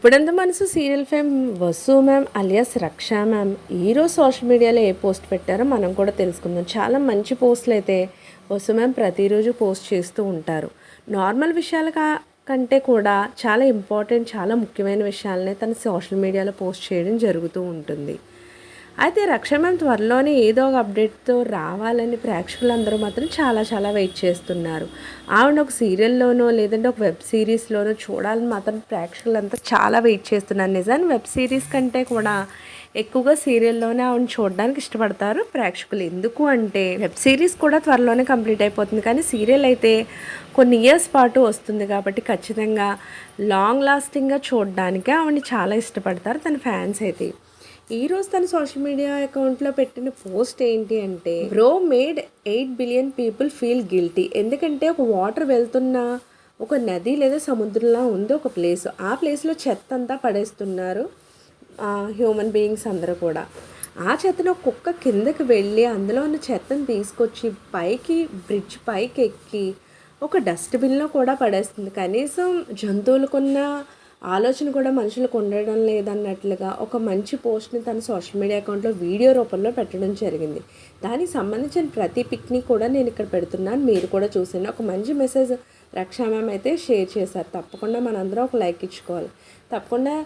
గుప్పెడంత మనసు serial fame Vasu ma'am alias రక్ష ma'am ఈరోజు సోషల్ మీడియాలో ఏ పోస్ట్ పెట్టారో మనం కూడా తెలుసుకుందాం. చాలా మంచి పోస్టులు అయితే వసు మ్యామ్ ప్రతిరోజు పోస్ట్ చేస్తూ ఉంటారు. నార్మల్ విషయాల కంటే కూడా చాలా ఇంపార్టెంట్, చాలా ముఖ్యమైన విషయాలనే తన సోషల్ మీడియాలో పోస్ట్ చేయడం జరుగుతూ ఉంటుంది. అయితే రక్ష మ్యామ్ త్వరలోనే ఏదో ఒక అప్డేట్తో రావాలని ప్రేక్షకులందరూ మాత్రం చాలా వెయిట్ చేస్తున్నారు. ఆవిడ ఒక సీరియల్లోనో లేదంటే ఒక వెబ్ సిరీస్లోనో చూడాలని మాత్రం ప్రేక్షకులంతా చాలా వెయిట్ చేస్తున్నారు. నిజాన్ని వెబ్ సిరీస్ కంటే కూడా ఎక్కువగా సీరియల్లోనే ఆవిడని చూడడానికి ఇష్టపడతారు ప్రేక్షకులు. ఎందుకు అంటే వెబ్ సిరీస్ కూడా త్వరలోనే కంప్లీట్ అయిపోతుంది, కానీ సీరియల్ అయితే కొన్ని ఇయర్స్ పాటు వస్తుంది కాబట్టి ఖచ్చితంగా లాంగ్ లాస్టింగ్గా చూడడానికి ఆవిడని చాలా ఇష్టపడతారు తన ఫ్యాన్స్ అయితే. ఈరోజు తన సోషల్ మీడియా అకౌంట్లో పెట్టిన పోస్ట్ ఏంటి అంటే, bro made 8 billion people feel guilty. ఎందుకంటే ఒక వాటర్ వెళ్తున్న ఒక నది లేదా సముద్రంలా ఉంది ఒక ప్లేస్. ఆ ప్లేస్లో చెత్త అంతా పడేస్తున్నారు హ్యూమన్ బీయింగ్స్ అందరూ కూడా. ఆ చెత్తను కుక్క కిందకి వెళ్ళి అందులో ఉన్న చెత్తను తీసుకొచ్చి పైకి బ్రిడ్జ్ పైకి ఎక్కి ఒక డస్ట్బిన్లో కూడా పడేస్తుంది. కనీసం జంతువులకున్న ఆలోచన కూడా మనుషులకు ఉండడం లేదన్నట్లుగా ఒక మంచి పోస్ట్ని తన సోషల్ మీడియా అకౌంట్లో వీడియో రూపంలో పెట్టడం జరిగింది. దానికి సంబంధించిన ప్రతి పిక్ని కూడా నేను ఇక్కడ పెడుతున్నాను, మీరు కూడా చూసాను. ఒక మంచి మెసేజ్ రక్షా మ్యామ్ అయితే షేర్ చేశారు. తప్పకుండా మనందరం ఒక లైక్ ఇచ్చుకోవాలి. తప్పకుండా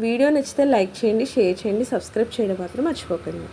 వీడియో నచ్చితే లైక్ చేయండి, షేర్ చేయండి, సబ్స్క్రైబ్ చేయడం మాత్రం మర్చిపోకండి.